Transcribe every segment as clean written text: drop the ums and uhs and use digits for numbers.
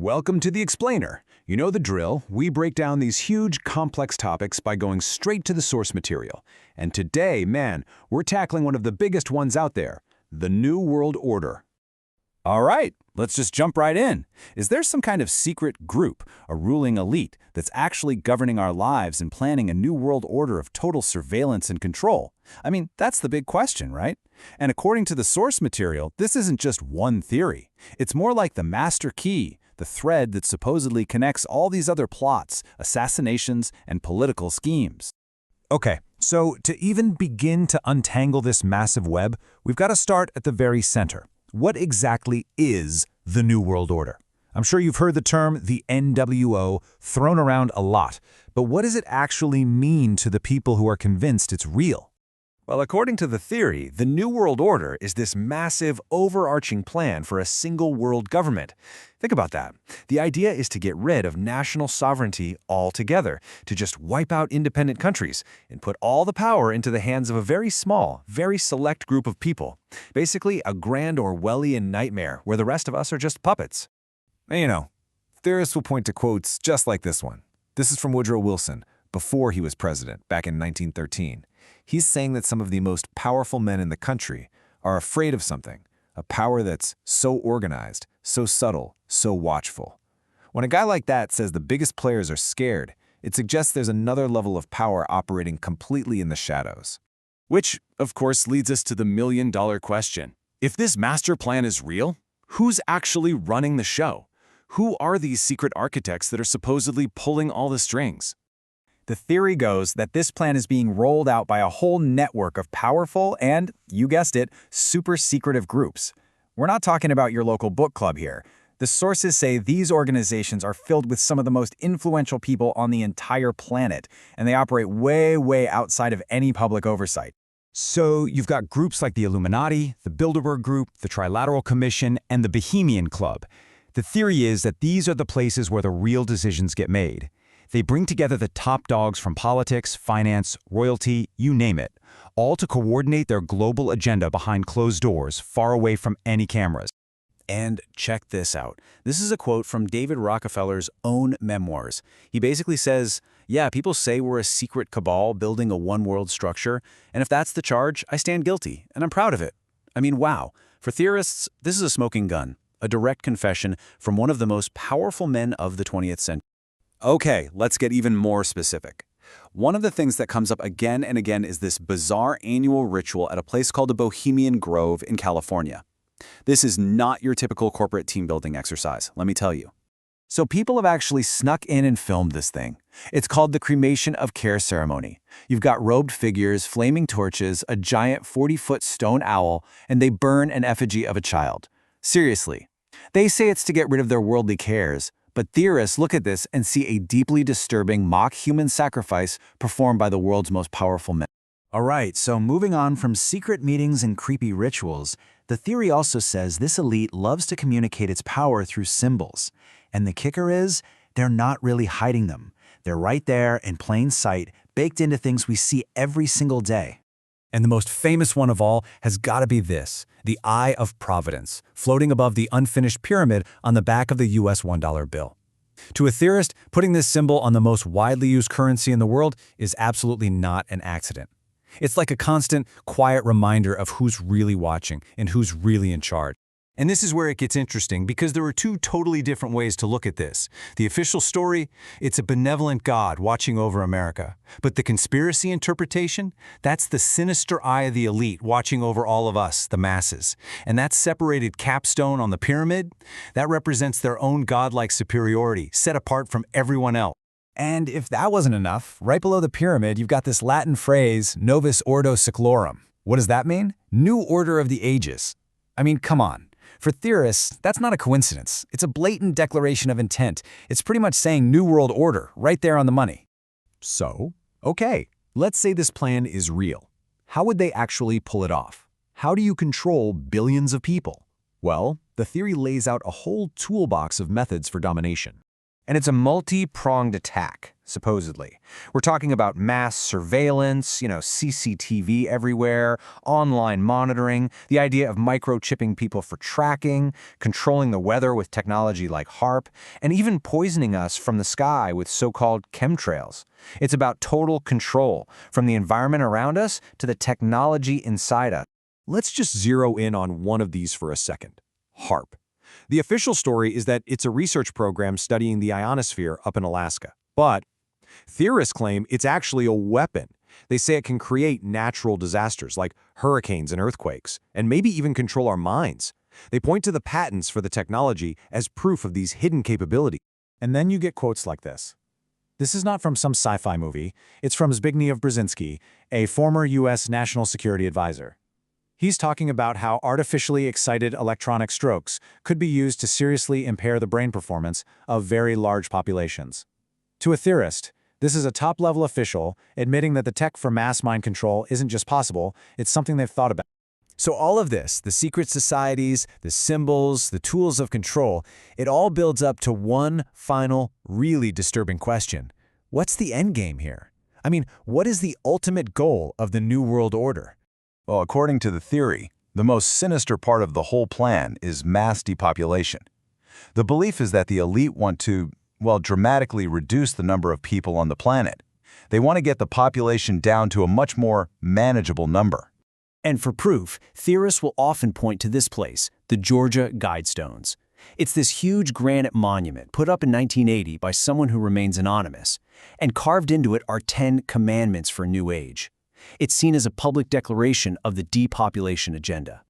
Welcome to The Explainer. You know the drill. We break down these huge, complex topics by going straight to the source material. And today, man, we're tackling one of the biggest ones out there, the New World Order. All right, let's just jump right in. Is there some kind of secret group, a ruling elite, that's actually governing our lives and planning a new world order of total surveillance and control? I mean, that's the big question, right? And according to the source material, this isn't just one theory. It's more like the master key, the thread that supposedly connects all these other plots, assassinations, and political schemes. Okay, so to even begin to untangle this massive web, we've got to start at the very center. What exactly is the New World Order? I'm sure you've heard the term, the NWO, thrown around a lot, but what does it actually mean to the people who are convinced it's real? Well, according to the theory, the New World Order is this massive, overarching plan for a single world government. Think about that. The idea is to get rid of national sovereignty altogether, to just wipe out independent countries and put all the power into the hands of a very small, very select group of people. Basically, a grand Orwellian nightmare where the rest of us are just puppets. And you know, theorists will point to quotes just like this one. This is from Woodrow Wilson, before he was president, back in 1913. He's saying that some of the most powerful men in the country are afraid of something, a power that's so organized, so subtle, so watchful. When a guy like that says the biggest players are scared, it suggests there's another level of power operating completely in the shadows. Which, of course, leads us to the million-dollar question. If this master plan is real, who's actually running the show? Who are these secret architects that are supposedly pulling all the strings? The theory goes that this plan is being rolled out by a whole network of powerful and, you guessed it, super secretive groups. We're not talking about your local book club here. The sources say these organizations are filled with some of the most influential people on the entire planet, and they operate way, way outside of any public oversight. So you've got groups like the Illuminati, the Bilderberg Group, the Trilateral Commission, and the Bohemian Club. The theory is that these are the places where the real decisions get made. They bring together the top dogs from politics, finance, royalty, you name it, all to coordinate their global agenda behind closed doors, far away from any cameras. And check this out. This is a quote from David Rockefeller's own memoirs. He basically says, yeah, people say we're a secret cabal building a one-world structure, and if that's the charge, I stand guilty, and I'm proud of it. I mean, wow. For theorists, this is a smoking gun, a direct confession from one of the most powerful men of the 20th century. Okay, let's get even more specific. One of the things that comes up again and again is this bizarre annual ritual at a place called the Bohemian Grove in California. This is not your typical corporate team-building exercise, let me tell you. So people have actually snuck in and filmed this thing. It's called the Cremation of Care Ceremony. You've got robed figures, flaming torches, a giant 40-foot stone owl, and they burn an effigy of a child. Seriously. They say it's to get rid of their worldly cares, but theorists look at this and see a deeply disturbing mock-human sacrifice performed by the world's most powerful men. All right, so moving on from secret meetings and creepy rituals, the theory also says this elite loves to communicate its power through symbols. And the kicker is, they're not really hiding them. They're right there in plain sight, baked into things we see every single day. And the most famous one of all has got to be this, the Eye of Providence, floating above the unfinished pyramid on the back of the US $1 bill. To a theorist, putting this symbol on the most widely used currency in the world is absolutely not an accident. It's like a constant, quiet reminder of who's really watching and who's really in charge. And this is where it gets interesting because there are two totally different ways to look at this. The official story, it's a benevolent God watching over America. But the conspiracy interpretation, that's the sinister eye of the elite watching over all of us, the masses. And that separated capstone on the pyramid, that represents their own godlike superiority, set apart from everyone else. And if that wasn't enough, right below the pyramid, you've got this Latin phrase, Novus Ordo Seclorum. What does that mean? New Order of the Ages. I mean, come on. For theorists, that's not a coincidence. It's a blatant declaration of intent. It's pretty much saying New World Order right there on the money. So, okay, let's say this plan is real. How would they actually pull it off? How do you control billions of people? Well, the theory lays out a whole toolbox of methods for domination. And it's a multi-pronged attack. supposedly. We're talking about mass surveillance, CCTV everywhere, online monitoring, the idea of microchipping people for tracking, controlling the weather with technology like HARP, and even poisoning us from the sky with so-called chemtrails. It's about total control, from the environment around us to the technology inside us. Let's just zero in on one of these for a second. HARP. The official story is that it's a research program studying the ionosphere up in Alaska. But theorists claim it's actually a weapon. They say it can create natural disasters like hurricanes and earthquakes, and maybe even control our minds. They point to the patents for the technology as proof of these hidden capabilities. And then you get quotes like this. This is not from some sci-fi movie. It's from Zbigniew Brzezinski, a former U.S. national security advisor. He's talking about how artificially excited electronic strokes could be used to seriously impair the brain performance of very large populations. To a theorist, this is a top-level official admitting that the tech for mass mind control isn't just possible, it's something they've thought about. So all of this, the secret societies, the symbols, the tools of control, it all builds up to one final, really disturbing question. What's the end game here? I mean, what is the ultimate goal of the New World Order? Well, according to the theory, the most sinister part of the whole plan is mass depopulation. The belief is that the elite want to, well, dramatically reduce the number of people on the planet. They want to get the population down to a much more manageable number. And for proof, theorists will often point to this place, the Georgia Guidestones. It's this huge granite monument put up in 1980 by someone who remains anonymous, and carved into it are 10 commandments for New Age. It's seen as a public declaration of the depopulation agenda.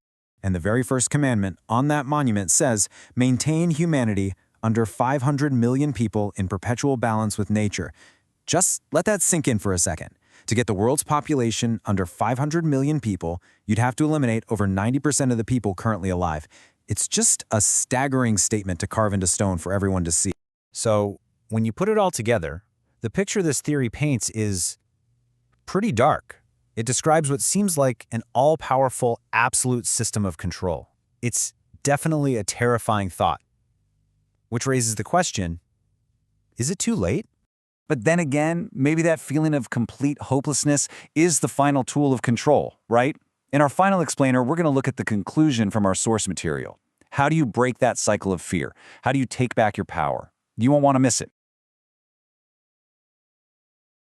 And the very first commandment on that monument says, maintain humanity under 500 million people in perpetual balance with nature. Just let that sink in for a second. To get the world's population under 500 million people, you'd have to eliminate over 90% of the people currently alive. It's just a staggering statement to carve into stone for everyone to see. So, when you put it all together, the picture this theory paints is pretty dark. It describes what seems like an all-powerful, absolute system of control. It's definitely a terrifying thought. Which raises the question, is it too late? But then again, maybe that feeling of complete hopelessness is the final tool of control, right? In our final explainer, we're going to look at the conclusion from our source material. How do you break that cycle of fear? How do you take back your power? You won't want to miss it.